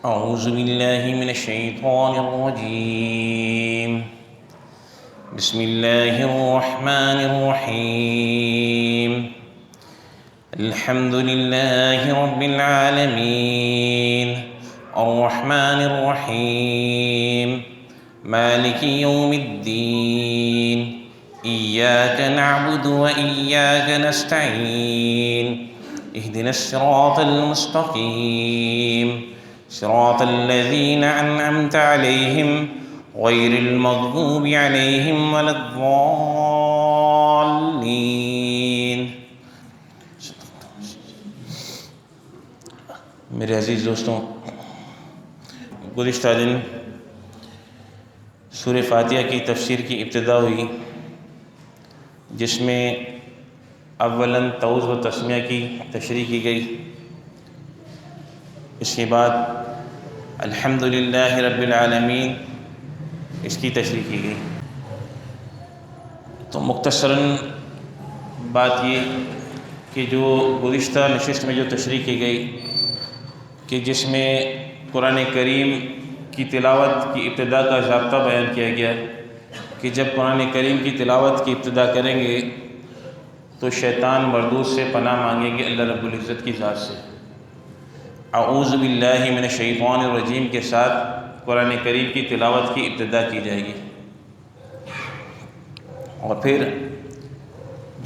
أعوذ بالله من الشيطان الرجيم. بسم الله الرحمن الرحيم. الحمد لله رب العالمين الرحمن الرحيم مالك يوم الدين إياك نعبد وإياك نستعين اهدنا الصراط المستقيم صراط الذين أنعمت عليهم غير المغضوب عليهم ولا الضالين. میرے عزیز دوستوں، گزشتہ دن سورہ فاتحہ کی تفسیر کی ابتدا ہوئی، جس میں اولاً تعوذ و تسمیہ کی تشریح کی گئی، اس کے بعد الحمدللہ رب العالمین اس کی تشریح کی گئی. تو مختصراً بات یہ کہ جو گزشتہ نشست میں جو تشریح کی گئی کہ جس میں قرآن کریم کی تلاوت کی ابتدا کا ضابطہ بیان کیا گیا کہ جب قرآن کریم کی تلاوت کی ابتدا کریں گے تو شیطان مردود سے پناہ مانگیں گے اللہ رب العزت کی ذات سے. اعوذ باللہ من الشیطان الرجیم کے ساتھ قرآن کریم کی تلاوت کی ابتدا کی جائے گی، اور پھر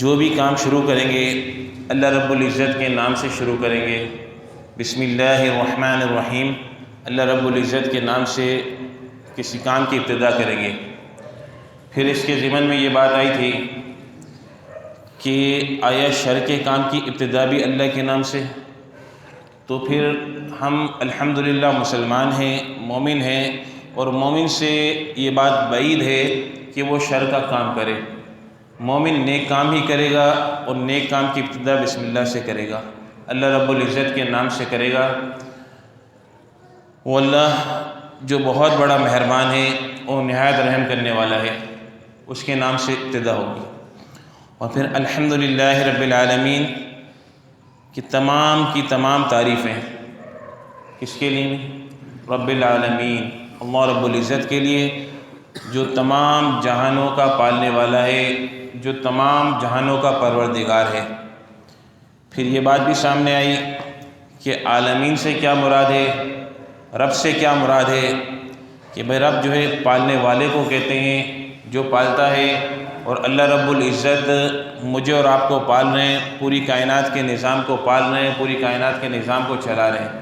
جو بھی کام شروع کریں گے اللہ رب العزت کے نام سے شروع کریں گے. بسم اللہ الرحمن الرحیم، اللہ رب العزت کے نام سے کسی کام کی ابتدا کریں گے. پھر اس کے ضمن میں یہ بات آئی تھی کہ آیا شر کے کام کی ابتدا بھی اللہ کے نام سے؟ تو پھر ہم الحمدللہ مسلمان ہیں، مومن ہیں، اور مومن سے یہ بات بعید ہے کہ وہ شر کا کام کرے. مومن نیک کام ہی کرے گا، اور نیک کام کی ابتدا بسم اللہ سے کرے گا، اللہ رب العزت کے نام سے کرے گا. وہ اللہ جو بہت بڑا مہربان ہے اور نہایت رحم کرنے والا ہے، اس کے نام سے ابتدا ہوگی. اور پھر الحمدللہ رب العالمین کی تمام تعریفیں کس کے لیے؟ رب العالمین، اللہ رب العزت کے لیے، جو تمام جہانوں کا پالنے والا ہے، جو تمام جہانوں کا پروردگار ہے. پھر یہ بات بھی سامنے آئی کہ عالمین سے کیا مراد ہے، رب سے کیا مراد ہے، کہ بھئی رب جو ہے پالنے والے کو کہتے ہیں، جو پالتا ہے، اور اللہ رب العزت مجھے اور آپ کو پال رہے ہیں، پوری کائنات کے نظام کو پال رہے ہیں، پوری کائنات کے نظام کو چلا رہے ہیں.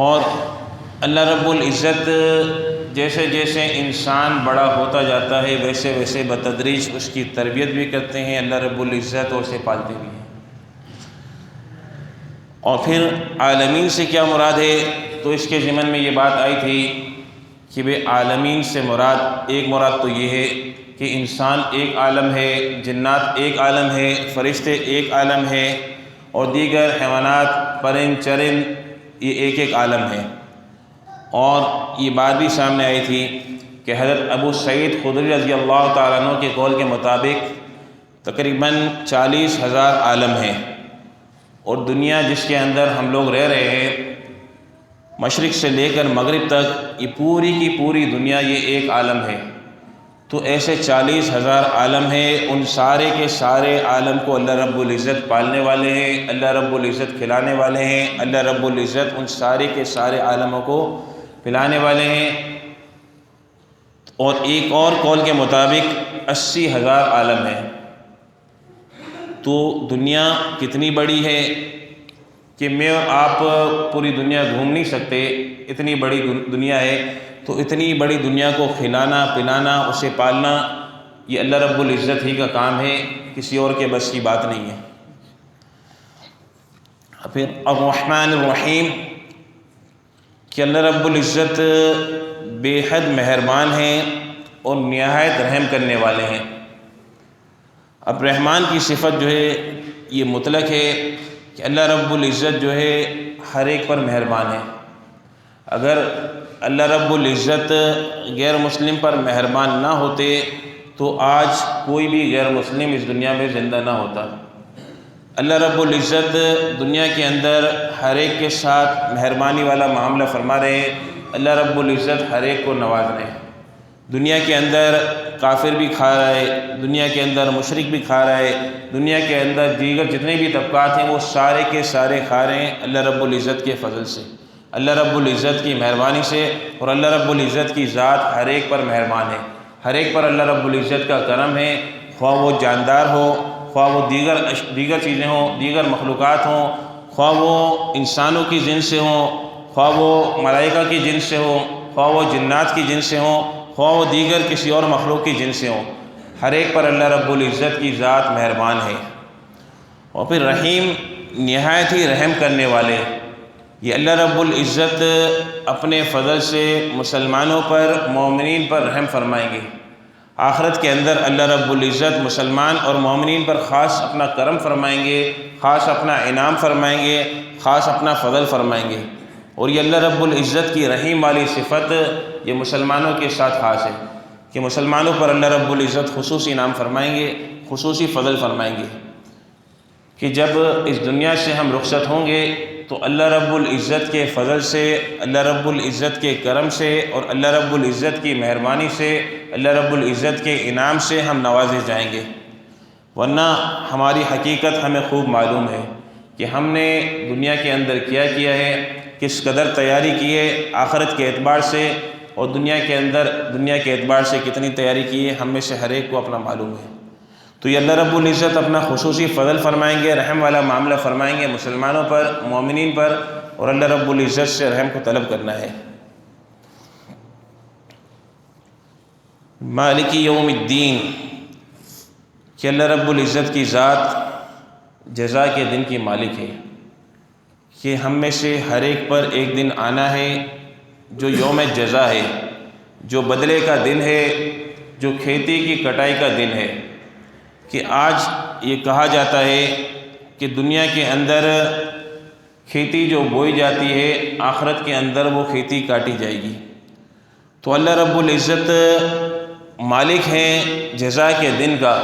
اور اللہ رب العزت جیسے جیسے انسان بڑا ہوتا جاتا ہے ویسے ویسے بتدریج اس کی تربیت بھی کرتے ہیں اللہ رب العزت، اور اسے پالتے بھی ہیں. اور پھر عالمین سے کیا مراد ہے؟ تو اس کے ضمن میں یہ بات آئی تھی کہ بے عالمین سے مراد تو یہ ہے کہ انسان ایک عالم ہے، جنات ایک عالم ہے، فرشتے ایک عالم ہے، اور دیگر حیوانات، پرند چرند، یہ ایک عالم ہے. اور یہ بات بھی سامنے آئی تھی کہ حضرت ابو سعید خدری رضی اللہ تعالیٰ عنہ کے قول کے مطابق تقریباً 40,000 عالم ہیں، اور دنیا جس کے اندر ہم لوگ رہ رہے ہیں، مشرق سے لے کر مغرب تک، یہ پوری کی پوری دنیا یہ ایک عالم ہے. تو ایسے 40,000 عالم ہیں، ان سارے کے سارے عالم کو اللہ رب العزت پالنے والے ہیں، اللہ رب العزت کھلانے والے ہیں، اللہ رب العزت ان سارے کے سارے عالموں کو پلانے والے ہیں. اور ایک اور قول کے مطابق 80,000 عالم ہیں. تو دنیا کتنی بڑی ہے کہ میں اور آپ پوری دنیا گھوم نہیں سکتے، اتنی بڑی دنیا ہے. تو اتنی بڑی دنیا کو کھلانا پلانا، اسے پالنا، یہ اللہ رب العزت ہی کا کام ہے، کسی اور کے بس کی بات نہیں ہے. پھر الرحمن الرحیم کہ اللہ رب العزت بے حد مہربان ہیں اور نہایت رحم کرنے والے ہیں. اب رحمان کی صفت جو ہے یہ مطلق ہے کہ اللہ رب العزت جو ہے ہر ایک پر مہربان ہے. اگر اللہ رب العزت غیر مسلم پر مہربان نہ ہوتے تو آج کوئی بھی غیر مسلم اس دنیا میں زندہ نہ ہوتا. اللہ رب العزت دنیا کے اندر ہر ایک کے ساتھ مہربانی والا معاملہ فرما رہے ہیں۔ اللہ رب العزت ہر ایک کو نواز رہے ہیں۔ دنیا کے اندر کافر بھی کھا رہا ہے، دنیا کے اندر مشرک بھی کھا رہا ہے، دنیا کے اندر دیگر جتنے بھی طبقات ہیں وہ سارے کے سارے کھا رہے ہیں اللہ رب العزت کے فضل سے، اللہ رب العزت کی مہربانی سے، اور اللہ رب العزت کی ذات ہر ایک پر مہربان ہے، ہر ایک پر اللہ رب العزت کا کرم ہے، خواہ وہ جاندار ہو، خواہ وہ دیگر چیزیں ہوں، دیگر مخلوقات ہوں، خواہ وہ انسانوں کی جنس سے ہوں، خواہ وہ ملائکہ کی جنس سے ہوں، خواہ وہ جنات کی جنس سے ہوں، خواہ وہ دیگر کسی اور مخلوق کی جنس سے ہوں، ہر ایک پر اللہ رب العزت کی ذات مہربان ہے۔ اور پھر رحیم، نہایت ہی رحم کرنے والے، یہ اللہ رب العزت اپنے فضل سے مسلمانوں پر، مومنین پر رحم فرمائیں گے۔ آخرت کے اندر اللہ رب العزت مسلمان اور مومنین پر خاص اپنا کرم فرمائیں گے، خاص اپنا انعام فرمائیں گے، خاص اپنا فضل فرمائیں گے۔ اور یہ اللہ رب العزت کی رحیم والی صفت یہ مسلمانوں کے ساتھ خاص ہے کہ مسلمانوں پر اللہ رب العزت خصوصی انعام فرمائیں گے، خصوصی فضل فرمائیں گے کہ جب اس دنیا سے ہم رخصت ہوں گے تو اللہ رب العزت کے فضل سے، اللہ رب العزت کے کرم سے اور اللہ رب العزت کی مہربانی سے، اللہ رب العزت کے انعام سے ہم نوازے جائیں گے۔ ورنہ ہماری حقیقت ہمیں خوب معلوم ہے کہ ہم نے دنیا کے اندر کیا ہے، کس قدر تیاری کی ہے آخرت کے اعتبار سے، اور دنیا کے اعتبار سے کتنی تیاری کی ہے، ہم میں سے ہر ایک کو اپنا معلوم ہے۔ تو یہ اللہ رب العزت اپنا خصوصی فضل فرمائیں گے، رحم والا معاملہ فرمائیں گے مسلمانوں پر، مومنین پر، اور اللہ رب العزت سے رحم کو طلب کرنا ہے۔ مالک یوم الدین، کہ اللہ رب العزت کی ذات جزا کے دن کی مالک ہے، کہ ہم میں سے ہر ایک پر ایک دن آنا ہے جو یوم جزا ہے، جو بدلے کا دن ہے، جو کھیتی کی کٹائی کا دن ہے۔ کہ آج یہ کہا جاتا ہے کہ دنیا کے اندر کھیتی جو بوئی جاتی ہے، آخرت کے اندر وہ کھیتی کاٹی جائے گی۔ تو اللہ رب العزت مالک ہیں جزا کے دن کا۔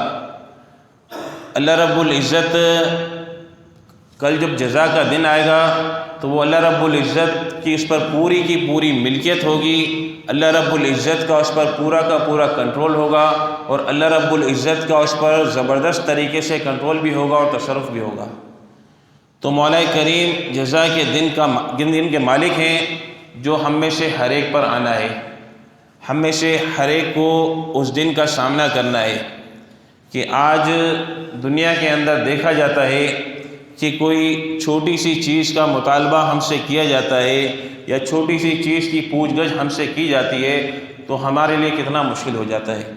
اللہ رب العزت کل جب جزا کا دن آئے گا تو وہ اللہ رب العزت کی اس پر پوری کی پوری ملکیت ہوگی، اللہ رب العزت کا اس پر پورا کا پورا کنٹرول ہوگا، اور اللہ رب العزت کا اس پر زبردست طریقے سے کنٹرول بھی ہوگا اور تصرف بھی ہوگا۔ تو مولا کریم جزا کے دن کے مالک ہیں، جو ہم میں سے ہر ایک پر آنا ہے، ہم میں سے ہر ایک کو اس دن کا سامنا کرنا ہے۔ کہ آج دنیا کے اندر دیکھا جاتا ہے کہ کوئی چھوٹی سی چیز کا مطالبہ ہم سے کیا جاتا ہے، یا چھوٹی سی چیز کی پوچھ گچھ ہم سے کی جاتی ہے تو ہمارے لیے کتنا مشکل ہو جاتا ہے۔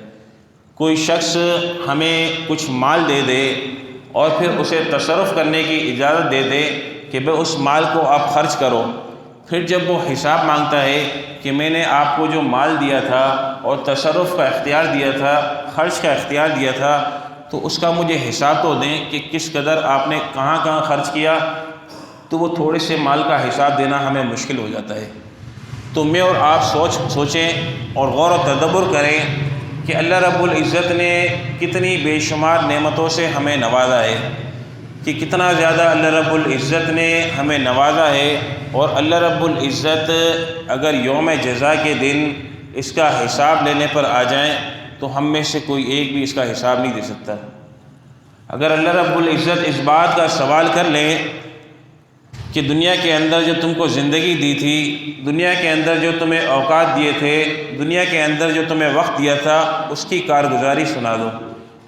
کوئی شخص ہمیں کچھ مال دے دے اور پھر اسے تصرف کرنے کی اجازت دے دے کہ بھئی اس مال کو آپ خرچ کرو، پھر جب وہ حساب مانگتا ہے کہ میں نے آپ کو جو مال دیا تھا اور تصرف کا اختیار دیا تھا، خرچ کا اختیار دیا تھا، تو اس کا مجھے حساب تو دیں کہ کس قدر آپ نے کہاں خرچ کیا، تو وہ تھوڑے سے مال کا حساب دینا ہمیں مشکل ہو جاتا ہے۔ تو میں اور آپ سوچیں اور غور و تدبر کریں کہ اللہ رب العزت نے کتنی بے شمار نعمتوں سے ہمیں نوازا ہے، کہ کتنا زیادہ اللہ رب العزت نے ہمیں نوازا ہے، اور اللہ رب العزت اگر یوم جزا کے دن اس کا حساب لینے پر آ جائیں تو ہم میں سے کوئی ایک بھی اس کا حساب نہیں دے سکتا۔ اگر اللہ رب العزت اس بات کا سوال کر لیں کہ دنیا کے اندر جو تم کو زندگی دی تھی، دنیا کے اندر جو تمہیں اوقات دیے تھے، دنیا کے اندر جو تمہیں وقت دیا تھا، اس کی کارگزاری سنا دو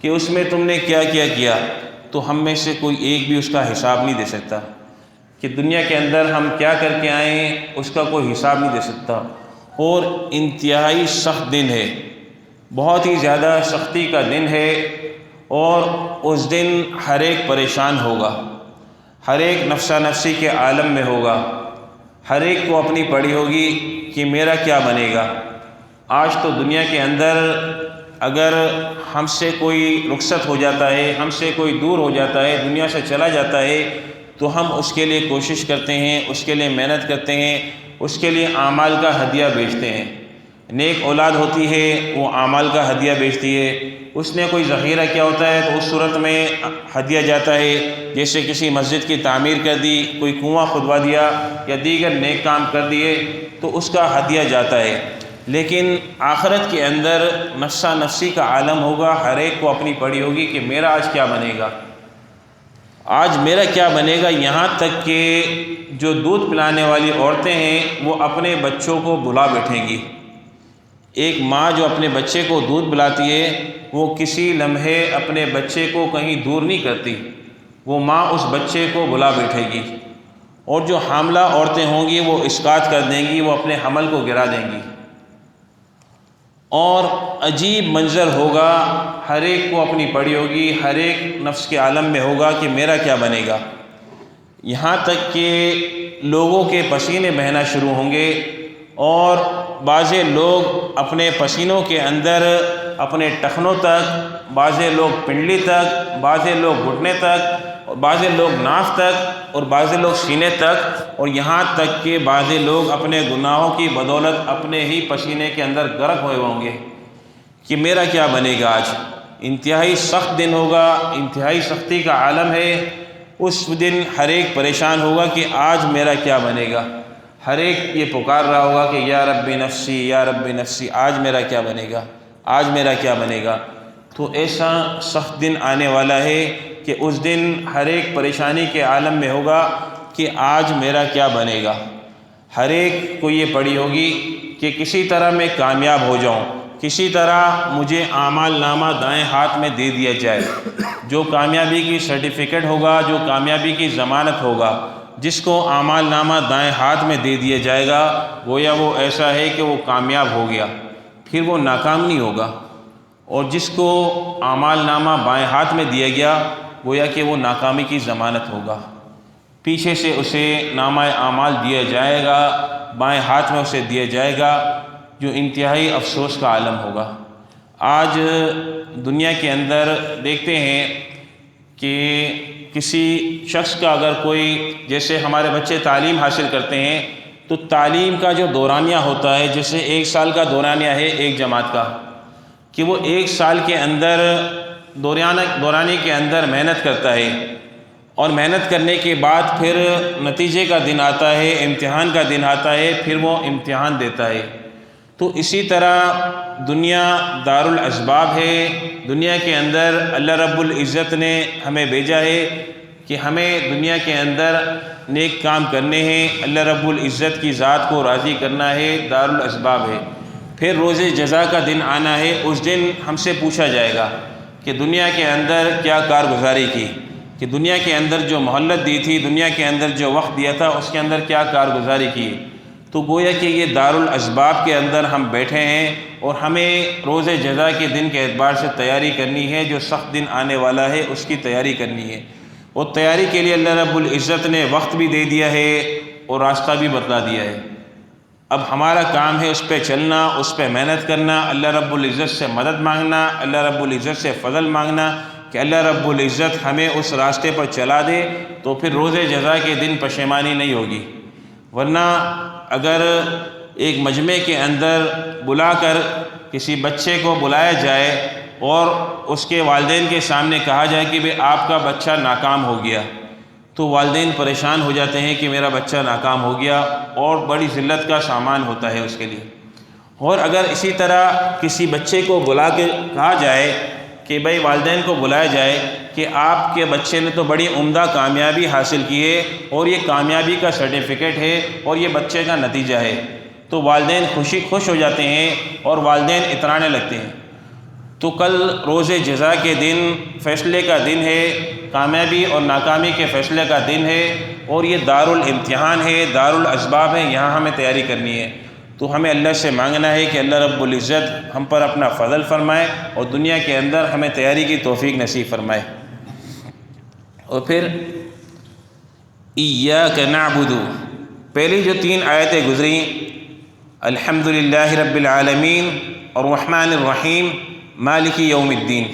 کہ اس میں تم نے کیا کیا، تو ہم میں سے کوئی ایک بھی اس کا حساب نہیں دے سکتا۔ کہ دنیا کے اندر ہم کیا کر کے آئیں اس کا کوئی حساب نہیں دے سکتا۔ اور انتہائی سخت دن ہے، بہت ہی زیادہ سختی کا دن ہے، اور اس دن ہر ایک پریشان ہوگا، ہر ایک نفسا نفسی کے عالم میں ہوگا، ہر ایک کو اپنی پڑی ہوگی کہ میرا کیا بنے گا۔ آج تو دنیا کے اندر اگر ہم سے کوئی رخصت ہو جاتا ہے، ہم سے کوئی دور ہو جاتا ہے، دنیا سے چلا جاتا ہے، تو ہم اس کے لیے کوشش کرتے ہیں، اس کے لیے محنت کرتے ہیں، اس کے لیے اعمال کا ہدیہ بیچتے ہیں۔ نیک اولاد ہوتی ہے وہ اعمال کا ہدیہ بیچتی ہے، اس نے کوئی ذخیرہ کیا ہوتا ہے تو اس صورت میں ہدیہ جاتا ہے، جیسے کسی مسجد کی تعمیر کر دی، کوئی کنواں کھدوا دیا یا دیگر نیک کام کر دیے تو اس کا ہدیہ جاتا ہے۔ لیکن آخرت کے اندر نفسا نفسی کا عالم ہوگا، ہر ایک کو اپنی پڑی ہوگی کہ میرا آج کیا بنے گا، آج میرا کیا بنے گا۔ یہاں تک کہ جو دودھ پلانے والی عورتیں ہیں وہ اپنے بچوں کو بلا بیٹھیں گی۔ ایک ماں جو اپنے بچے کو دودھ پلاتی ہے وہ کسی لمحے اپنے بچے کو کہیں دور نہیں کرتی، وہ ماں اس بچے کو بلا بیٹھے گی۔ اور جو حاملہ عورتیں ہوں گی وہ اسقاط کر دیں گی، وہ اپنے حمل کو گرا دیں گی، اور عجیب منظر ہوگا، ہر ایک کو اپنی پڑی ہوگی، ہر ایک نفس کے عالم میں ہوگا کہ میرا کیا بنے گا۔ یہاں تک کہ لوگوں کے پسینے بہنا شروع ہوں گے، اور بعضے لوگ اپنے پسینوں کے اندر اپنے ٹخنوں تک، بعضے لوگ پنڈلی تک، بعضے لوگ گھٹنے تک، اور بعضے لوگ ناف تک، اور بعضے لوگ سینے تک، اور یہاں تک کہ بعضے لوگ اپنے گناہوں کی بدولت اپنے ہی پسینے کے اندر غرق ہوئے ہوں گے کہ میرا کیا بنے گا۔ آج انتہائی سخت دن ہوگا، انتہائی سختی کا عالم ہے۔ اس دن ہر ایک پریشان ہوگا کہ آج میرا کیا بنے گا، ہر ایک یہ پکار رہا ہوگا کہ یا ربی نفسی یا ربی نفسی، آج میرا کیا بنے گا، آج میرا کیا بنے گا۔ تو ایسا سخت دن آنے والا ہے کہ اس دن ہر ایک پریشانی کے عالم میں ہوگا کہ آج میرا کیا بنے گا۔ ہر ایک کو یہ پڑی ہوگی کہ کسی طرح میں کامیاب ہو جاؤں، کسی طرح مجھے اعمال نامہ دائیں ہاتھ میں دے دیا جائے۔ جو کامیابی کی سرٹیفکیٹ ہوگا، جو کامیابی کی ضمانت ہوگا، جس کو اعمال نامہ دائیں ہاتھ میں دے دیا جائے گا، گویا وہ ایسا ہے کہ وہ کامیاب ہو گیا، پھر وہ ناکام نہیں ہوگا۔ اور جس کو اعمال نامہ بائیں ہاتھ میں دیا گیا، گویا کہ وہ ناکامی کی ضمانت ہوگا۔ پیچھے سے اسے نامہ اعمال دیا جائے گا، بائیں ہاتھ میں اسے دیا جائے گا، جو انتہائی افسوس کا عالم ہوگا۔ آج دنیا کے اندر دیکھتے ہیں کہ کسی شخص کا اگر کوئی، جیسے ہمارے بچے تعلیم حاصل کرتے ہیں تو تعلیم کا جو دورانیہ ہوتا ہے، جیسے 1 سال کا دورانیہ ہے ایک جماعت کا، کہ وہ 1 سال کے اندر دورانی کے اندر محنت کرتا ہے، اور محنت کرنے کے بعد پھر نتیجے کا دن آتا ہے، امتحان کا دن آتا ہے، پھر وہ امتحان دیتا ہے۔ تو اسی طرح دنیا دارالاسباب ہے، دنیا کے اندر اللہ رب العزت نے ہمیں بھیجا ہے کہ ہمیں دنیا کے اندر نیک کام کرنے ہیں، اللہ رب العزت کی ذات کو راضی کرنا ہے، دارالاسباب ہے۔ پھر روز جزا کا دن آنا ہے، اس دن ہم سے پوچھا جائے گا کہ دنیا کے اندر کیا کارگزاری کی، کہ دنیا کے اندر جو مہلت دی تھی، دنیا کے اندر جو وقت دیا تھا، اس کے اندر کیا کارگزاری کی۔ تو گویا کہ یہ دارالاسباب کے اندر ہم بیٹھے ہیں، اور ہمیں روز جزا کے دن کے اعتبار سے تیاری کرنی ہے، جو سخت دن آنے والا ہے اس کی تیاری کرنی ہے۔ اور تیاری کے لیے اللہ رب العزت نے وقت بھی دے دیا ہے اور راستہ بھی بتلا دیا ہے۔ اب ہمارا کام ہے اس پہ چلنا، اس پہ محنت کرنا، اللہ رب العزت سے مدد مانگنا، اللہ رب العزت سے فضل مانگنا کہ اللہ رب العزت ہمیں اس راستے پر چلا دے، تو پھر روز جزا کے دن پشیمانی نہیں ہوگی۔ ورنہ اگر ایک مجمع کے اندر بلا کر کسی بچے کو بلایا جائے اور اس کے والدین کے سامنے کہا جائے کہ بھئی آپ کا بچہ ناکام ہو گیا، تو والدین پریشان ہو جاتے ہیں کہ میرا بچہ ناکام ہو گیا، اور بڑی ذلت کا سامان ہوتا ہے اس کے لیے۔ اور اگر اسی طرح کسی بچے کو بلا کے کہا جائے کہ بھئی والدین کو بلایا جائے کہ آپ کے بچے نے تو بڑی عمدہ کامیابی حاصل کی ہے، اور یہ کامیابی کا سرٹیفکیٹ ہے، اور یہ بچے کا نتیجہ ہے، تو والدین خوش ہو جاتے ہیں اور والدین اترانے لگتے ہیں۔ تو کل روز جزا کے دن فیصلے کا دن ہے، کامیابی اور ناکامی کے فیصلے کا دن ہے، اور یہ دارالامتحان ہے، دارالاسباب ہے، یہاں ہمیں تیاری کرنی ہے۔ تو ہمیں اللہ سے مانگنا ہے کہ اللہ رب العزت ہم پر اپنا فضل فرمائے اور دنیا کے اندر ہمیں تیاری کی توفیق نصیب فرمائے۔ اور پھر ایاک نعبد، پہلی جو 3 آیتیں گزریں، الحمدللہ رب العالمین الرحمن الرحیم مالک یوم الدین،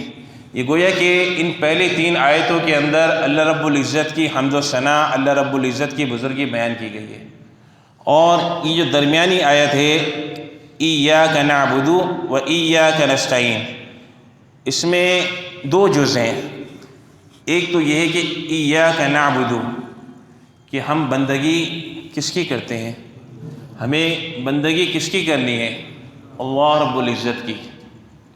یہ گویا کہ ان پہلی 3 آیتوں کے اندر اللہ رب العزت کی حمد و ثنا، اللہ رب العزت کی بزرگی بیان کی گئی ہے۔ اور یہ جو درمیانی آیت ہے ایاک نعبد و ایاک نستعین، اس میں دو جز ہیں۔ ایک تو یہ ہے کہ ایاک نعبد، کہ ہم بندگی کس کی کرتے ہیں، ہمیں بندگی کس کی کرنی ہے، اللہ رب العزت کی،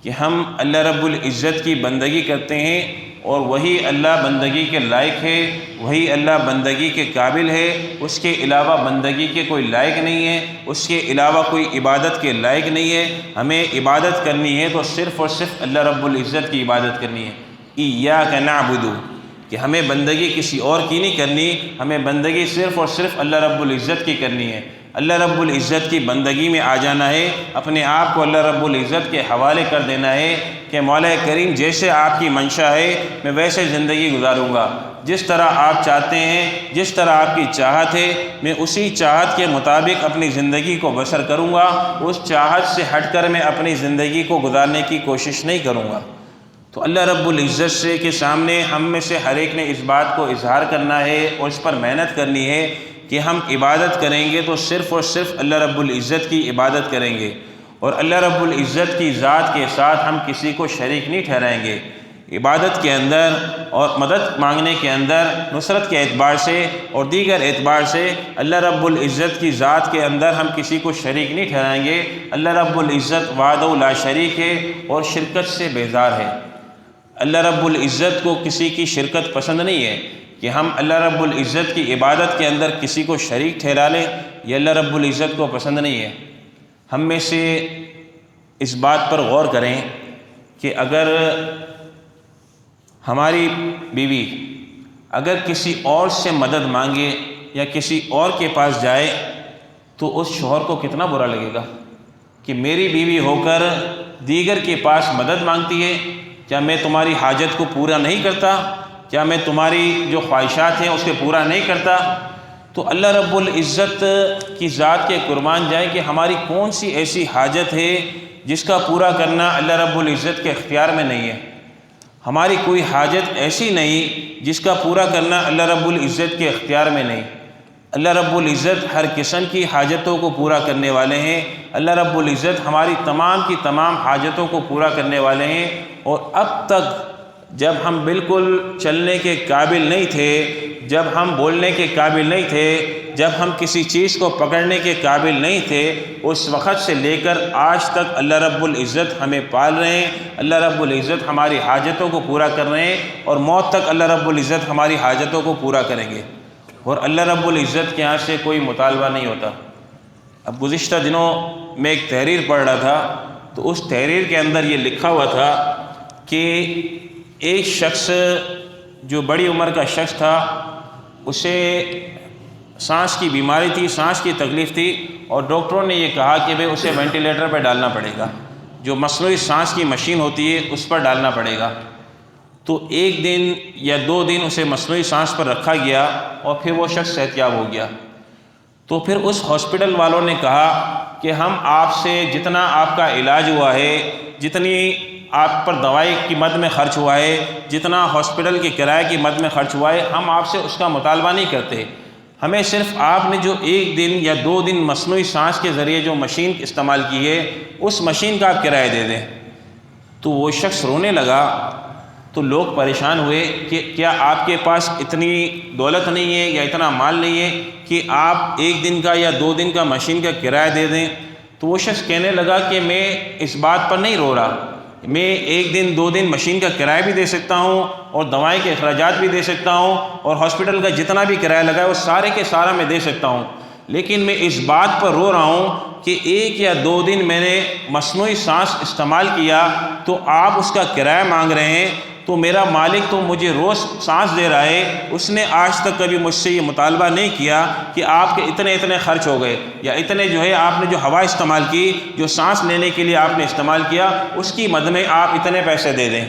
کہ ہم اللہ رب العزت کی بندگی کرتے ہیں، اور وہی اللہ بندگی کے لائق ہے، وہی اللہ بندگی کے قابل ہے، اس کے علاوہ بندگی کے کوئی لائق نہیں ہے، اس کے علاوہ کوئی عبادت کے لائق نہیں ہے۔ ہمیں عبادت کرنی ہے تو صرف اور صرف اللہ رب العزت کی عبادت کرنی ہے۔ ایاک نعبد، کہ ہمیں بندگی کسی اور کی نہیں کرنی، ہمیں بندگی صرف اور صرف اللہ رب العزت کی کرنی ہے۔ اللہ رب العزت کی بندگی میں آ جانا ہے، اپنے آپ کو اللہ رب العزت کے حوالے کر دینا ہے کہ مولا کریم جیسے آپ کی منشا ہے میں ویسے زندگی گزاروں گا، جس طرح آپ چاہتے ہیں، جس طرح آپ کی چاہت ہے میں اسی چاہت کے مطابق اپنی زندگی کو بسر کروں گا، اس چاہت سے ہٹ کر میں اپنی زندگی کو گزارنے کی کوشش نہیں کروں گا۔ تو اللہ رب العزت سے کے سامنے ہم میں سے ہر ایک نے اس بات کو اظہار کرنا ہے اور اس پر محنت کرنی ہے کہ ہم عبادت کریں گے تو صرف اور صرف اللہ رب العزت کی عبادت کریں گے، اور اللہ رب العزت کی ذات کے ساتھ ہم کسی کو شریک نہیں ٹھہرائیں گے۔ عبادت کے اندر اور مدد مانگنے کے اندر، نصرت کے اعتبار سے اور دیگر اعتبار سے اللہ رب العزت کی ذات کے اندر ہم کسی کو شریک نہیں ٹھہرائیں گے۔ اللہ رب العزت وحدہ لا شریک ہے اور شرکت سے بیزار ہے۔ اللہ رب العزت کو کسی کی شرکت پسند نہیں ہے کہ ہم اللہ رب العزت کی عبادت کے اندر کسی کو شریک ٹھہرا لیں، یہ اللہ رب العزت کو پسند نہیں ہے۔ ہم میں سے اس بات پر غور کریں کہ اگر ہماری بیوی اگر کسی اور سے مدد مانگے یا کسی اور کے پاس جائے تو اس شوہر کو کتنا برا لگے گا کہ میری بیوی ہو کر دیگر کے پاس مدد مانگتی ہے، کیا میں تمہاری حاجت کو پورا نہیں کرتا، کیا میں تمہاری جو خواہشات ہیں اس کے پورا نہیں کرتا؟ تو اللہ رب العزت کی ذات کے قربان جائیں کہ ہماری کون سی ایسی حاجت ہے جس کا پورا کرنا اللہ رب العزت کے اختیار میں نہیں ہے؟ ہماری کوئی حاجت ایسی نہیں جس کا پورا کرنا اللہ رب العزت کے اختیار میں نہیں۔ اللہ رب العزت ہر قسم کی حاجتوں کو پورا کرنے والے ہیں۔ اللہ رب العزت ہماری تمام کی تمام حاجتوں کو پورا کرنے والے ہیں، اور اب تک جب ہم بالکل چلنے کے قابل نہیں تھے، جب ہم بولنے کے قابل نہیں تھے، جب ہم کسی چیز کو پکڑنے کے قابل نہیں تھے، اس وقت سے لے کر آج تک اللہ رب العزت ہمیں پال رہے ہیں، اللہ رب العزت ہماری حاجتوں کو پورا کر رہے ہیں، اور موت تک اللہ رب العزت ہماری حاجتوں کو پورا کریں گے، اور اللہ رب العزت کے یہاں سے کوئی مطالبہ نہیں ہوتا۔ اب گزشتہ دنوں میں ایک تحریر پڑھ رہا تھا، تو اس تحریر کے اندر یہ لکھا ہوا تھا کہ ایک شخص جو بڑی عمر کا شخص تھا، اسے سانس کی بیماری تھی، سانس کی تکلیف تھی، اور ڈاکٹروں نے یہ کہا کہ بھئی اسے وینٹیلیٹر پہ ڈالنا پڑے گا، جو مصنوعی سانس کی مشین ہوتی ہے اس پر ڈالنا پڑے گا۔ تو ایک دن یا 2 دن اسے مصنوعی سانس پر رکھا گیا اور پھر وہ شخص صحتیاب ہو گیا۔ تو پھر اس ہاسپٹل والوں نے کہا کہ ہم آپ سے جتنا آپ کا علاج ہوا ہے، جتنی آپ پر دوائی کی مد میں خرچ ہوا ہے، جتنا ہاسپٹل کے کرائے کی مد میں خرچ ہوا ہے، ہم آپ سے اس کا مطالبہ نہیں کرتے، ہمیں صرف آپ نے جو 1 دن یا 2 دن مصنوعی سانس کے ذریعے جو مشین استعمال کی ہے اس مشین کا آپ کرایہ دے دیں۔ تو وہ شخص رونے لگا، تو لوگ پریشان ہوئے کہ کیا آپ کے پاس اتنی دولت نہیں ہے یا اتنا مال نہیں ہے کہ آپ 1 دن کا یا 2 دن کا مشین کا کرایہ دے دیں؟ تو وہ شخص کہنے لگا کہ میں اس بات پر نہیں رو رہا، میں 1 دن 2 دن مشین کا کرایہ بھی دے سکتا ہوں اور دوائی کے اخراجات بھی دے سکتا ہوں اور ہاسپٹل کا جتنا بھی کرایہ لگا ہے وہ سارے کے سارا میں دے سکتا ہوں، لیکن میں اس بات پر رو رہا ہوں کہ 1 یا 2 دن میں نے مصنوعی سانس استعمال کیا تو آپ اس کا کرایہ مانگ رہے ہیں، تو میرا مالک تو مجھے روز سانس دے رہا ہے، اس نے آج تک کبھی مجھ سے یہ مطالبہ نہیں کیا کہ آپ کے اتنے خرچ ہو گئے یا اتنے جو ہے آپ نے جو ہوا استعمال کی، جو سانس لینے کے لیے آپ نے استعمال کیا، اس کی مد میں آپ اتنے پیسے دے دیں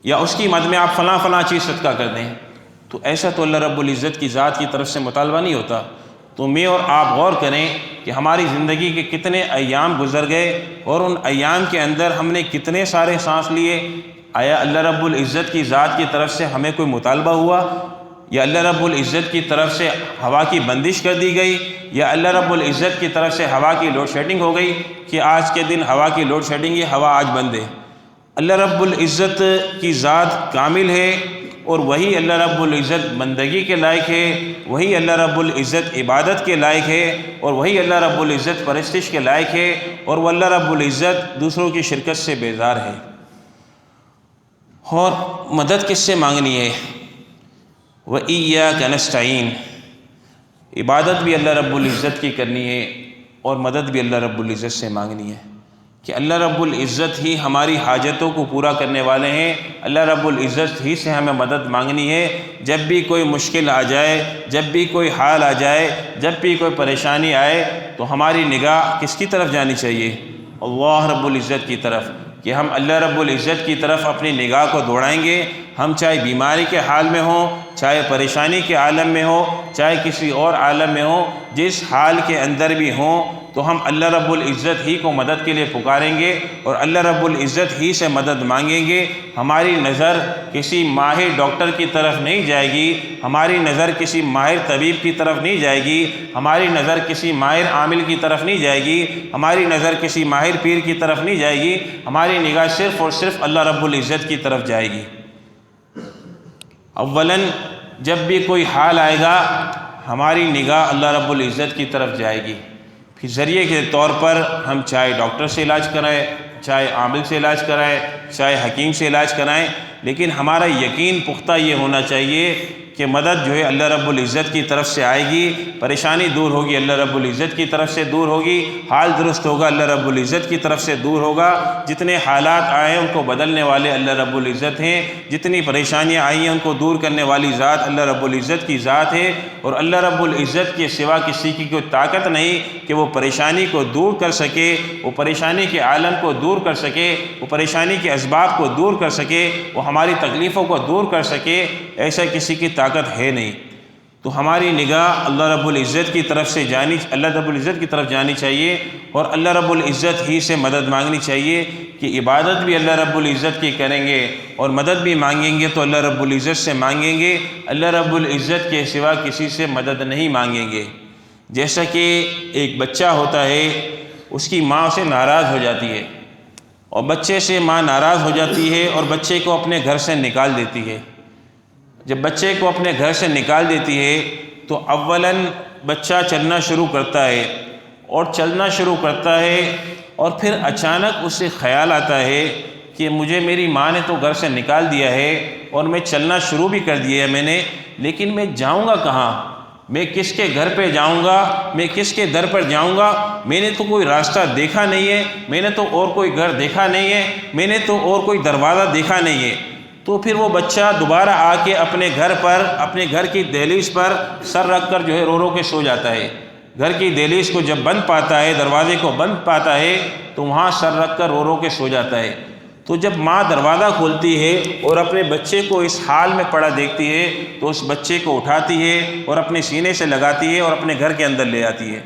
یا اس کی مد میں آپ فلاں چیز صدقہ کر دیں۔ تو ایسا تو اللہ رب العزت کی ذات کی طرف سے مطالبہ نہیں ہوتا۔ تو میں اور آپ غور کریں کہ ہماری زندگی کے کتنے ایام گزر گئے اور ان ایام کے اندر ہم نے کتنے سارے سانس لیے، آیا اللہ رب العزت کی ذات کی طرف سے ہمیں کوئی مطالبہ ہوا یا اللہ رب العزت کی طرف سے ہوا کی بندش کر دی گئی، یا اللہ رب العزت کی طرف سے ہوا کی لوڈ شیڈنگ ہو گئی کہ آج کے دن ہوا کی لوڈ شیڈنگ ہے، ہوا آج بند ہے۔ اللہ رب العزت کی ذات کامل ہے، اور وہی اللہ رب العزت بندگی کے لائق ہے، وہی اللہ رب العزت عبادت کے لائق ہے، اور وہی اللہ رب العزت پرستش کے لائق ہے، اور وہ اللہ رب العزت دوسروں کی شرکت سے بیزار ہے۔ اور مدد کس سے مانگنی ہے؟ وَإِيَّاكَ نَسْتَعِينُ، عبادت بھی اللہ رب العزت کی کرنی ہے، اور مدد بھی اللہ رب العزت سے مانگنی ہے، کہ اللہ رب العزت ہی ہماری حاجتوں کو پورا کرنے والے ہیں۔ اللہ رب العزت ہی سے ہمیں مدد مانگنی ہے۔ جب بھی کوئی مشکل آ جائے، جب بھی کوئی حال آ جائے، جب بھی کوئی پریشانی آئے، تو ہماری نگاہ کس کی طرف جانی چاہیے؟ اللہ رب العزت کی طرف، کہ ہم اللہ رب العزت کی طرف اپنی نگاہ کو دوڑائیں گے۔ ہم چاہے بیماری کے حال میں ہوں، چاہے پریشانی کے عالم میں ہو، چاہے کسی اور عالم میں ہوں، جس حال کے اندر بھی ہوں، تو ہم اللہ رب العزت ہی کو مدد کے لیے پکاریں گے، اور اللہ رب العزت ہی سے مدد مانگیں گے۔ ہماری نظر کسی ماہر ڈاکٹر کی طرف نہیں جائے گی، ہماری نظر کسی ماہر طبیب کی طرف نہیں جائے گی، ہماری نظر کسی ماہر عامل کی طرف نہیں جائے گی، ہماری نظر کسی ماہر پیر کی طرف نہیں جائے گی، ہماری نگاہ صرف اور صرف اللہ رب العزت کی طرف جائے گی۔ اولاً جب بھی کوئی حال آئے گا، ہماری نگاہ اللہ رب العزت کی طرف جائے گی۔ پھر ذریعے کے طور پر ہم چاہے ڈاکٹر سے علاج کرائیں، چاہے عامل سے علاج کرائیں، چاہے حکیم سے علاج کرائیں، لیکن ہمارا یقین پختہ یہ ہونا چاہیے کہ مدد جو ہے اللہ رب العزت کی طرف سے آئے گی، پریشانی دور ہوگی اللہ رب العزت کی طرف سے دور ہوگی، حال درست ہوگا اللہ رب العزت کی طرف سے دور ہوگا۔ جتنے حالات آئے ہیں ان کو بدلنے والے اللہ رب العزت ہیں، جتنی پریشانیاں آئی ہیں ان کو دور کرنے والی ذات اللہ رب العزت کی ذات ہے، اور اللہ رب العزت کے سوا کسی کی کوئی طاقت نہیں کہ وہ پریشانی کو دور کر سکے، وہ پریشانی کے عالم کو دور کر سکے، وہ پریشانی کے اسباب کو دور کر سکے، وہ ہماری تکلیفوں کو دور کر سکے، ایسا کسی کی طاقت ہے نہیں۔ تو ہماری نگاہ اللہ رب العزت کی طرف سے اللہ رب العزت کی طرف جانی چاہیے، اور اللہ رب العزت ہی سے مدد مانگنی چاہیے، کہ عبادت بھی اللہ رب العزت کی کریں گے، اور مدد بھی مانگیں گے تو اللہ رب العزت سے مانگیں گے، اللہ رب العزت کے سوا کسی سے مدد نہیں مانگیں گے۔ جیسا کہ ایک بچہ ہوتا ہے، اس کی ماں اسے ناراض ہو جاتی ہے، اور بچے سے ماں ناراض ہو جاتی ہے اور بچے کو اپنے گھر سے نکال دیتی ہے۔ جب بچے کو اپنے گھر سے نکال دیتی ہے تو اولاً بچہ چلنا شروع کرتا ہے، اور چلنا شروع کرتا ہے، اور پھر اچانک اسے خیال آتا ہے کہ مجھے میری ماں نے تو گھر سے نکال دیا ہے، اور میں چلنا شروع بھی کر دیا ہے میں نے، لیکن میں جاؤں گا کہاں؟ میں کس کے گھر پہ جاؤں گا؟ میں کس کے در پر جاؤں گا؟ میں نے تو کوئی راستہ دیکھا نہیں ہے، میں نے تو اور کوئی گھر دیکھا نہیں ہے، میں نے تو اور کوئی دروازہ دیکھا نہیں ہے۔ تو پھر وہ بچہ دوبارہ آ کے اپنے گھر پر، اپنے گھر کی دہلیز پر سر رکھ کر جو ہے رو رو کے سو جاتا ہے۔ گھر کی دہلیز کو جب بند پاتا ہے، دروازے کو بند پاتا ہے، تو وہاں سر رکھ کر رو رو کے سو جاتا ہے۔ تو جب ماں دروازہ کھولتی ہے اور اپنے بچے کو اس حال میں پڑا دیکھتی ہے، تو اس بچے کو اٹھاتی ہے اور اپنے سینے سے لگاتی ہے اور اپنے گھر کے اندر لے آتی ہے۔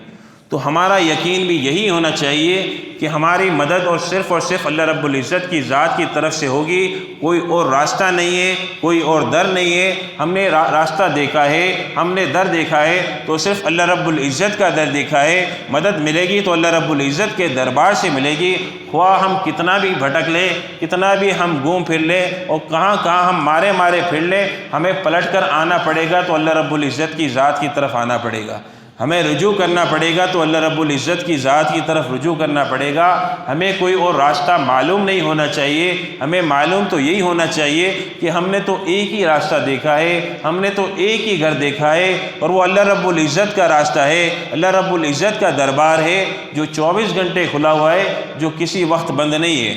تو ہمارا یقین بھی یہی ہونا چاہیے کہ ہماری مدد اور صرف اللہ رب العزت کی ذات کی طرف سے ہوگی، کوئی اور راستہ نہیں ہے، کوئی اور در نہیں ہے۔ ہم نے راستہ دیکھا ہے، ہم نے در دیکھا ہے تو صرف اللہ رب العزت کا در دیکھا ہے۔ مدد ملے گی تو اللہ رب العزت کے دربار سے ملے گی، خواہ ہم کتنا بھی بھٹک لیں، کتنا بھی ہم گھوم پھر لیں، اور کہاں ہم مارے پھر لیں، ہمیں پلٹ کر آنا پڑے گا تو اللہ رب العزت کی ذات کی طرف آنا پڑے گا۔ ہمیں رجوع کرنا پڑے گا تو اللہ رب العزت کی ذات کی طرف رجوع کرنا پڑے گا۔ ہمیں کوئی اور راستہ معلوم نہیں ہونا چاہیے، ہمیں معلوم تو یہی ہونا چاہیے کہ ہم نے تو ایک ہی راستہ دیکھا ہے، ہم نے تو ایک ہی گھر دیکھا ہے، اور وہ اللہ رب العزت کا راستہ ہے، اللہ رب العزت کا دربار ہے، جو 24 گھنٹے کھلا ہوا ہے، جو کسی وقت بند نہیں ہے۔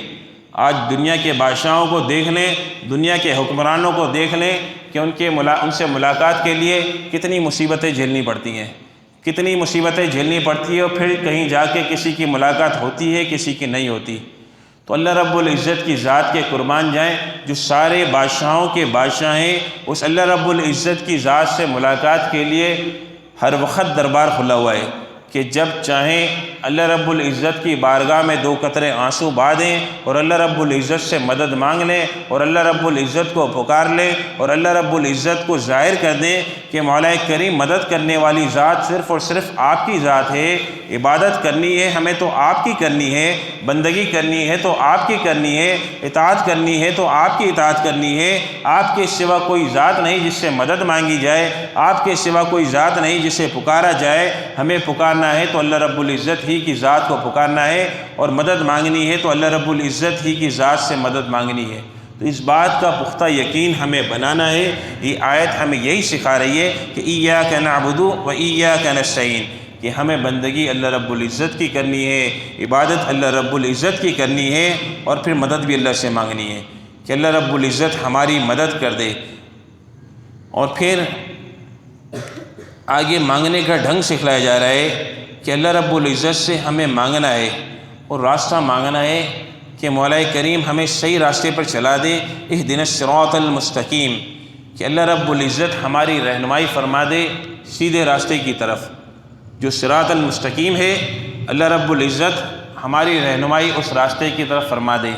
آج دنیا کے بادشاہوں کو دیکھ لیں، دنیا کے حکمرانوں کو دیکھ لیں کہ ان سے ملاقات کے لیے کتنی مصیبتیں جھیلنی پڑتی ہیں، کتنی مصیبتیں جھیلنی پڑتی ہے، اور پھر کہیں جا کے کسی کی ملاقات ہوتی ہے، کسی کی نہیں ہوتی۔ تو اللہ رب العزت کی ذات کے قربان جائیں، جو سارے بادشاہوں کے بادشاہ ہیں، اس اللہ رب العزت کی ذات سے ملاقات کے لیے ہر وقت دربار کھلا ہوا ہے، کہ جب چاہیں اللہ رب العزت کی بارگاہ میں 2 قطرے آنسو بہا دیں اور اللہ رب العزت سے مدد مانگ لیں اور اللہ رب العزت کو پکار لیں اور اللہ رب العزت کو ظاہر کر دیں کہ مولا کریم مدد کرنے والی ذات صرف اور صرف آپ کی ذات ہے، عبادت کرنی ہے ہمیں تو آپ کی کرنی ہے، بندگی کرنی ہے تو آپ کی کرنی ہے، اطاعت کرنی ہے تو آپ کی اطاعت کرنی ہے۔ آپ کے سوا کوئی ذات نہیں جس سے مدد مانگی جائے، آپ کے سوا کوئی ذات نہیں جسے پکارا جائے۔ ہمیں پکارنا ہے تو اللہ رب العزت ہی کی ذات کو پکارنا ہے، اور مدد مانگنی ہے تو اللہ رب العزت ہی کی ذات سے مدد مانگنی ہے۔ تو اس بات کا پختہ یقین ہمیں بنانا ہے۔ یہ آیت ہمیں یہی سکھا رہی ہے کہ ایاک نعبد و ایاک نستعین، کہ ہمیں بندگی اللہ رب العزت کی کرنی ہے، عبادت اللہ رب العزت کی کرنی ہے، اور پھر مدد بھی اللہ سے مانگنی ہے کہ اللہ رب العزت ہماری مدد کر دے۔ اور پھر آگے مانگنے کا ڈھنگ سکھلایا جا رہا ہے کہ اللہ رب العزت سے ہمیں مانگنا ہے اور راستہ مانگنا ہے کہ مولا کریم ہمیں صحیح راستے پر چلا دے، اہدنا الصراط المستقیم، کہ اللہ رب العزت ہماری رہنمائی فرما دے سیدھے راستے کی طرف۔ جو صراط المستقیم ہے، اللہ رب العزت ہماری رہنمائی اس راستے کی طرف فرما دے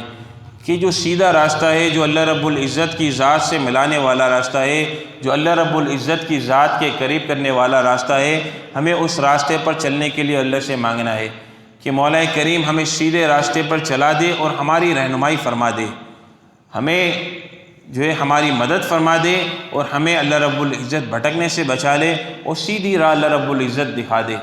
کہ جو سیدھا راستہ ہے، جو اللہ رب العزت کی ذات سے ملانے والا راستہ ہے، جو اللہ رب العزت کی ذات کے قریب کرنے والا راستہ ہے، ہمیں اس راستے پر چلنے کے لیے اللہ سے مانگنا ہے کہ مولا کریم ہمیں سیدھے راستے پر چلا دے اور ہماری رہنمائی فرما دے، ہمیں جو ہے ہماری مدد فرما دے، اور ہمیں اللہ رب العزت بھٹکنے سے بچا لے اور سیدھی راہ اللہ رب العزت دکھا دے۔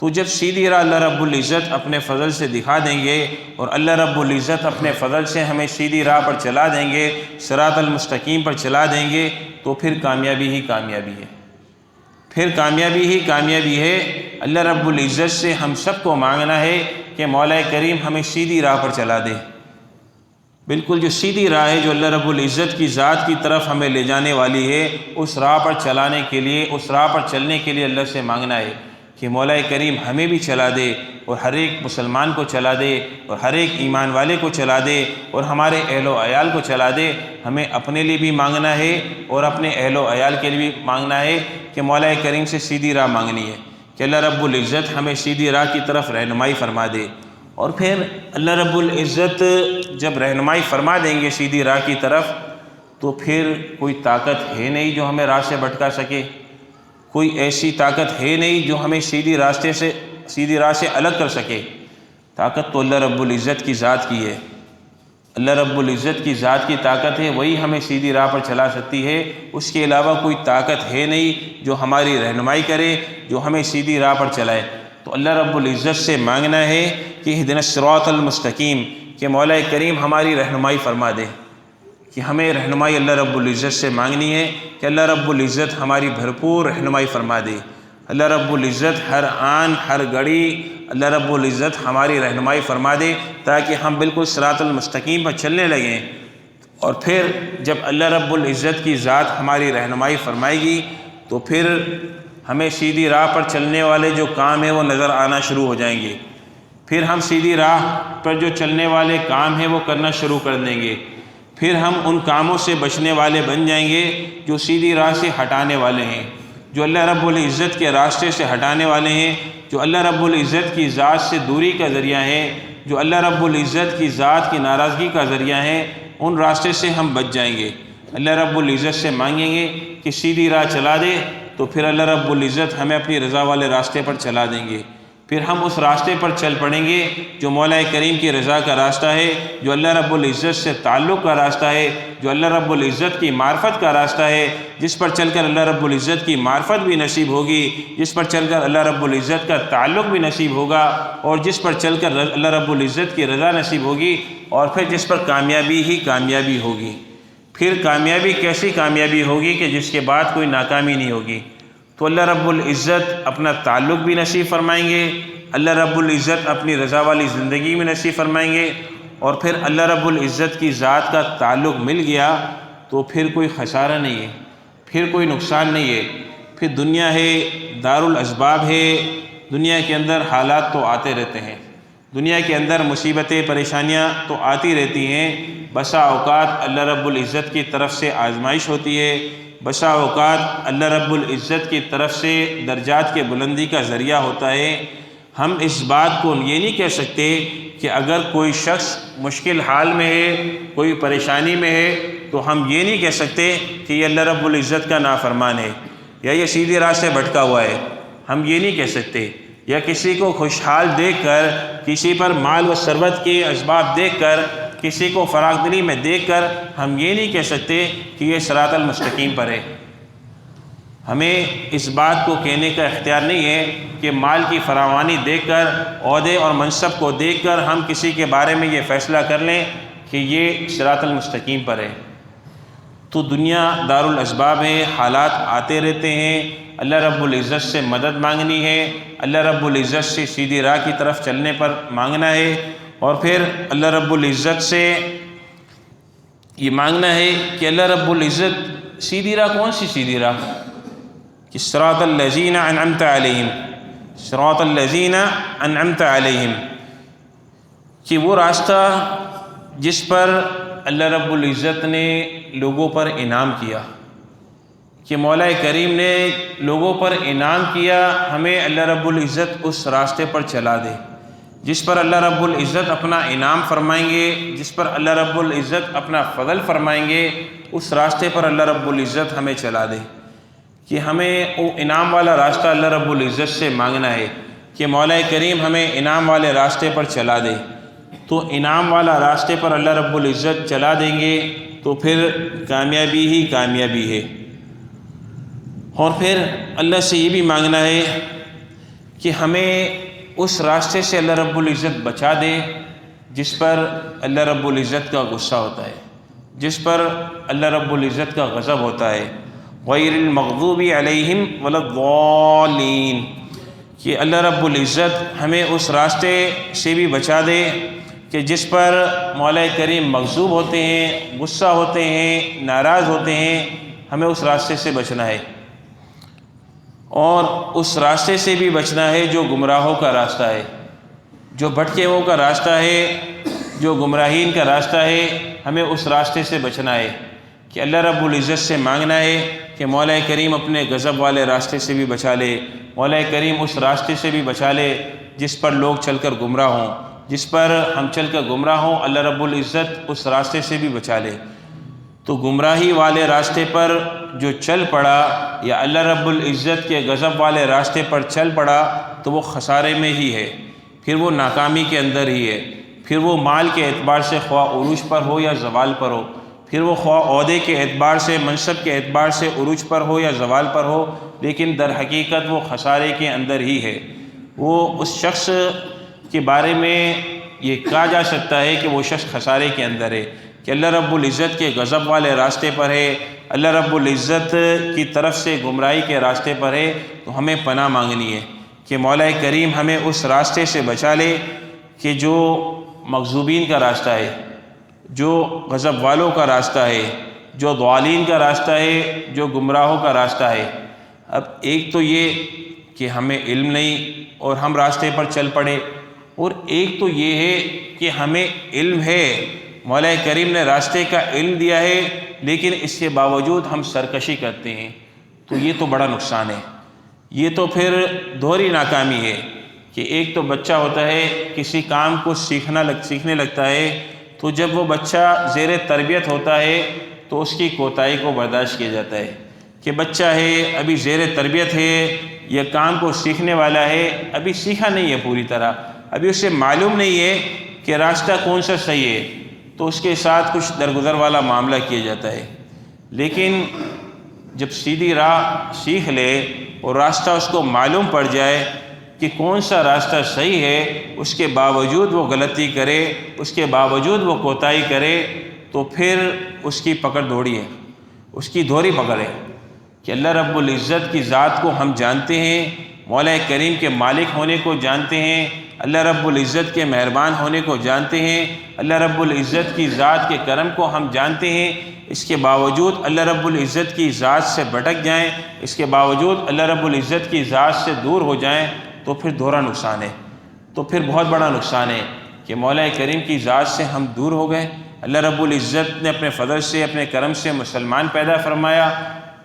تو جب سیدھی راہ اللہ رب العزت اپنے فضل سے دکھا دیں گے اور اللہ رب العزت اپنے فضل سے ہمیں سیدھی راہ پر چلا دیں گے، صراط المستقیم پر چلا دیں گے، تو پھر کامیابی ہی کامیابی ہے، پھر کامیابی ہی کامیابی ہے۔ اللہ رب العزت سے ہم سب کو مانگنا ہے کہ مولا کریم ہمیں سیدھی راہ پر چلا دے، بالکل جو سیدھی راہ ہے، جو اللہ رب العزت کی ذات کی طرف ہمیں لے جانے والی ہے، اس راہ پر چلانے کے لیے، اس راہ پر چلنے کے لیے اللہ سے مانگنا ہے کہ مولا کریم ہمیں بھی چلا دے اور ہر ایک مسلمان کو چلا دے اور ہر ایک ایمان والے کو چلا دے اور ہمارے اہل و عیال کو چلا دے۔ ہمیں اپنے لیے بھی مانگنا ہے اور اپنے اہل و عیال کے لیے بھی مانگنا ہے کہ مولا کریم سے سیدھی راہ مانگنی ہے کہ اللہ رب العزت ہمیں سیدھی راہ کی طرف رہنمائی فرما دے۔ اور پھر اللہ رب العزت جب رہنمائی فرما دیں گے سیدھی راہ کی طرف، تو پھر کوئی طاقت ہے نہیں جو ہمیں راہ سے بھٹکا سکے، کوئی ایسی طاقت ہے نہیں جو ہمیں سیدھی راہ سے الگ کر سکے۔ طاقت تو اللہ رب العزت کی ذات کی ہے، اللہ رب العزت کی ذات کی طاقت ہے، وہی ہمیں سیدھی راہ پر چلا سکتی ہے۔ اس کے علاوہ کوئی طاقت ہے نہیں جو ہماری رہنمائی کرے، جو ہمیں سیدھی راہ پر چلائے۔ تو اللہ رب العزت سے مانگنا ہے کہ اہدنا الصراط المستقیم، کہ مولا کریم ہماری رہنمائی فرما دے، کہ ہمیں رہنمائی اللہ رب العزت سے مانگنی ہے کہ اللہ رب العزت ہماری بھرپور رہنمائی فرما دے۔ اللہ رب العزت ہر آن ہر گھڑی اللہ رب العزت ہماری رہنمائی فرما دے تاکہ ہم بالکل صراط المستقیم پر چلنے لگیں۔ اور پھر جب اللہ رب العزت کی ذات ہماری رہنمائی فرمائے گی تو پھر ہمیں سیدھی راہ پر چلنے والے جو کام ہیں وہ نظر آنا شروع ہو جائیں گے، پھر ہم سیدھی راہ پر جو چلنے والے کام ہیں وہ کرنا شروع کر دیں گے، پھر ہم ان کاموں سے بچنے والے بن جائیں گے جو سیدھی راہ سے ہٹانے والے ہیں، جو اللہ رب العزت کے راستے سے ہٹانے والے ہیں، جو اللہ رب العزت کی ذات سے دوری کا ذریعہ ہے، جو اللہ رب العزت کی ذات کی ناراضگی کا ذریعہ ہے، ان راستے سے ہم بچ جائیں گے۔ اللہ رب العزت سے مانگیں گے کہ سیدھی راہ چلا دے، تو پھر اللہ رب العزت ہمیں اپنی رضا والے راستے پر چلا دیں گے، پھر ہم اس راستے پر چل پڑیں گے جو مولا کریم کی رضا کا راستہ ہے، جو اللہ رب العزت سے تعلق کا راستہ ہے، جو اللہ رب العزت کی معرفت کا راستہ ہے، جس پر چل کر اللہ رب العزت کی معرفت بھی نصیب ہوگی، جس پر چل کر اللہ رب العزت کا تعلق بھی نصیب ہوگا، اور جس پر چل کر اللہ رب العزت کی رضا نصیب ہوگی، اور پھر جس پر کامیابی ہی کامیابی ہوگی۔ پھر کامیابی کیسی کامیابی ہوگی کہ جس کے بعد کوئی ناکامی نہیں ہوگی۔ تو اللہ رب العزت اپنا تعلق بھی نصیب فرمائیں گے، اللہ رب العزت اپنی رضا والی زندگی میں نصیب فرمائیں گے، اور پھر اللہ رب العزت کی ذات کا تعلق مل گیا تو پھر کوئی خسارہ نہیں ہے، پھر کوئی نقصان نہیں ہے۔ پھر دنیا ہے، دارالاسباب ہے، دنیا کے اندر حالات تو آتے رہتے ہیں، دنیا کے اندر مصیبتیں پریشانیاں تو آتی رہتی ہیں، بسا اوقات اللہ رب العزت کی طرف سے آزمائش ہوتی ہے، بسا اوقات اللہ رب العزت کی طرف سے درجات کے بلندی کا ذریعہ ہوتا ہے۔ ہم اس بات کو یہ نہیں کہہ سکتے کہ اگر کوئی شخص مشکل حال میں ہے، کوئی پریشانی میں ہے، تو ہم یہ نہیں کہہ سکتے کہ یہ اللہ رب العزت کا نافرمان ہے یا یہ سیدھی راہ سے بھٹکا ہوا ہے، ہم یہ نہیں کہہ سکتے۔ یا کسی کو خوشحال دیکھ کر، کسی پر مال و ثروت کے اسباب دیکھ کر، کسی کو فراخ دلی میں دیکھ کر ہم یہ نہیں کہہ سکتے کہ یہ صراط المستقیم پر ہے۔ ہمیں اس بات کو کہنے کا اختیار نہیں ہے کہ مال کی فراوانی دیکھ کر، عہدے اور منصب کو دیکھ کر ہم کسی کے بارے میں یہ فیصلہ کر لیں کہ یہ صراط المستقیم پر ہے۔ تو دنیا دار الاسباب ہے، حالات آتے رہتے ہیں، اللہ رب العزت سے مدد مانگنی ہے، اللہ رب العزت سے سیدھی راہ کی طرف چلنے پر مانگنا ہے، اور پھر اللہ رب العزت سے یہ مانگنا ہے کہ اللہ رب العزت سیدھی راہ کون سی سیدھی راہ؟ کہ صراط الذین انعمت علیہم، صراط الذین انعمت علیہم، کہ وہ راستہ جس پر اللہ رب العزت نے لوگوں پر انعام کیا، کہ مولا کریم نے لوگوں پر انعام کیا، ہمیں اللہ رب العزت اس راستے پر چلا دے جس پر اللہ رب العزت اپنا انعام فرمائیں گے، جس پر اللہ رب العزت اپنا فضل فرمائیں گے، اس راستے پر اللہ رب العزت ہمیں چلا دے۔ کہ ہمیں وہ انعام والا راستہ اللہ رب العزت سے مانگنا ہے کہ مولا کریم ہمیں انعام والے راستے پر چلا دے۔ تو انعام والا راستے پر اللہ رب العزت چلا دیں گے تو پھر کامیابی ہی کامیابی ہے۔ اور پھر اللہ سے یہ بھی مانگنا ہے کہ ہمیں اس راستے سے اللہ رب العزت بچا دے جس پر اللہ رب العزت کا غصہ ہوتا ہے، جس پر اللہ رب العزت کا غضب ہوتا ہے۔ غیر المغضوب علیہم ولا الضالین، کہ اللہ رب العزت ہمیں اس راستے سے بھی بچا دے کہ جس پر مولا کریم مغضوب ہوتے ہیں، غصہ ہوتے ہیں، ناراض ہوتے ہیں، ہمیں اس راستے سے بچنا ہے۔ اور اس راستے سے بھی بچنا ہے جو گمراہوں کا راستہ ہے، جو بھٹکے ہوئوں کا راستہ ہے، جو گمراہین کا راستہ ہے، ہمیں اس راستے سے بچنا ہے۔ کہ اللہ رب العزت سے مانگنا ہے کہ مولا کریم اپنے غضب والے راستے سے بھی بچا لے، مولا کریم اس راستے سے بھی بچا لے جس پر لوگ چل کر گمراہ ہوں، جس پر ہم چل کر گمراہ ہوں، اللہ رب العزت اس راستے سے بھی بچا لے۔ تو گمراہی والے راستے پر جو چل پڑا یا اللہ رب العزت کے غضب والے راستے پر چل پڑا تو وہ خسارے میں ہی ہے، پھر وہ ناکامی کے اندر ہی ہے، پھر وہ مال کے اعتبار سے خواہ عروج پر ہو یا زوال پر ہو، پھر وہ خواہ عہدے کے اعتبار سے، منصب کے اعتبار سے عروج پر ہو یا زوال پر ہو، لیکن در حقیقت وہ خسارے کے اندر ہی ہے۔ وہ اس شخص کے بارے میں یہ کہا جا سکتا ہے کہ وہ شخص خسارے کے اندر ہے، کہ اللہ رب العزت کے غضب والے راستے پر ہے، اللہ رب العزت کی طرف سے گمراہی کے راستے پر ہے۔ تو ہمیں پناہ مانگنی ہے کہ مولا کریم ہمیں اس راستے سے بچا لے کہ جو مغضوبین کا راستہ ہے، جو غضب والوں کا راستہ ہے، جو ضالین کا راستہ ہے، جو گمراہوں کا راستہ ہے۔ اب ایک تو یہ کہ ہمیں علم نہیں اور ہم راستے پر چل پڑے، اور ایک تو یہ ہے کہ ہمیں علم ہے، مولا کریم نے راستے کا علم دیا ہے، لیکن اس کے باوجود ہم سرکشی کرتے ہیں، تو یہ تو بڑا نقصان ہے۔ یہ تو پھر دوہری ناکامی ہے کہ ایک تو بچہ ہوتا ہے، کسی کام کو سیکھنے لگتا ہے، تو جب وہ بچہ زیر تربیت ہوتا ہے تو اس کی کوتاہی کو برداشت کیا جاتا ہے کہ بچہ ہے، ابھی زیر تربیت ہے، یہ کام کو سیکھنے والا ہے، ابھی سیکھا نہیں ہے پوری طرح، ابھی اسے معلوم نہیں ہے کہ راستہ کون سا صحیح ہے، تو اس کے ساتھ کچھ درگزر والا معاملہ کیا جاتا ہے۔ لیکن جب سیدھی راہ سیکھ لے اور راستہ اس کو معلوم پڑ جائے کہ کون سا راستہ صحیح ہے، اس کے باوجود وہ غلطی کرے، اس کے باوجود وہ کوتاہی کرے، تو پھر اس کی پکڑ دوڑی ہے، اس کی دھوری پکڑ ہے کہ اللہ رب العزت کی ذات کو ہم جانتے ہیں، مولا کریم کے مالک ہونے کو جانتے ہیں، اللہ رب العزت کے مہربان ہونے کو جانتے ہیں، اللہ رب العزت کی ذات کے کرم کو ہم جانتے ہیں، اس کے باوجود اللہ رب العزت کی ذات سے بھٹک جائیں، اس کے باوجود اللہ رب العزت کی ذات سے دور ہو جائیں، تو پھر دوہرا نقصان ہے، تو پھر بہت بڑا نقصان ہے کہ مولا کریم کی ذات سے ہم دور ہو گئے۔ اللہ رب العزت نے اپنے فضل سے، اپنے کرم سے مسلمان پیدا فرمایا،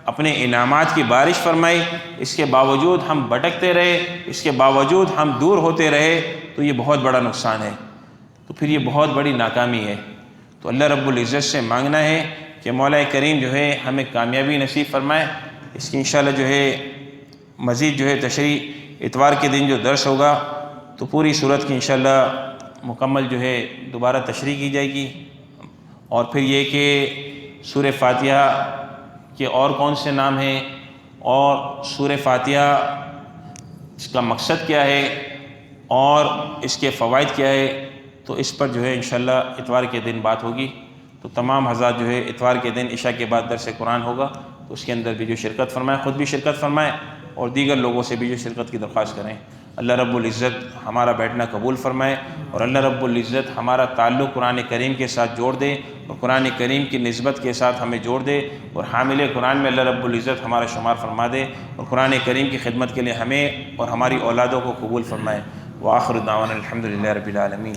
اپنے انعامات کی بارش فرمائی، اس کے باوجود ہم بھٹکتے رہے، اس کے باوجود ہم دور ہوتے رہے، تو یہ بہت بڑا نقصان ہے، تو پھر یہ بہت بڑی ناکامی ہے۔ تو اللہ رب العزت سے مانگنا ہے کہ مولا کریم جو ہے ہمیں کامیابی نصیب فرمائے۔ اس کی انشاءاللہ جو ہے مزید جو ہے تشریح اتوار کے دن جو درس ہوگا تو پوری صورت کی انشاءاللہ مکمل جو ہے دوبارہ تشریح کی جائے گی، اور پھر یہ کہ سورہ فاتحہ کے اور کون سے نام ہیں، اور سورہ فاتحہ اس کا مقصد کیا ہے اور اس کے فوائد کیا ہے، تو اس پر جو ہے انشاءاللہ اتوار کے دن بات ہوگی۔ تو تمام حضرات جو ہے اتوار کے دن عشاء کے بعد درس قرآن ہوگا، تو اس کے اندر بھی جو شرکت فرمائیں، خود بھی شرکت فرمائیں اور دیگر لوگوں سے بھی جو شرکت کی درخواست کریں۔ اللہ رب العزت ہمارا بیٹھنا قبول فرمائے، اور اللہ رب العزت ہمارا تعلق قرآن کریم کے ساتھ جوڑ دے، اور قرآن کریم کی نسبت کے ساتھ ہمیں جوڑ دے، اور حامل قرآن میں اللہ رب العزت ہمارا شمار فرما دے، اور قرآن کریم کی خدمت کے لیے ہمیں اور ہماری اولادوں کو قبول فرمائے۔ وآخر دعوانا الحمدللہ رب العالمین۔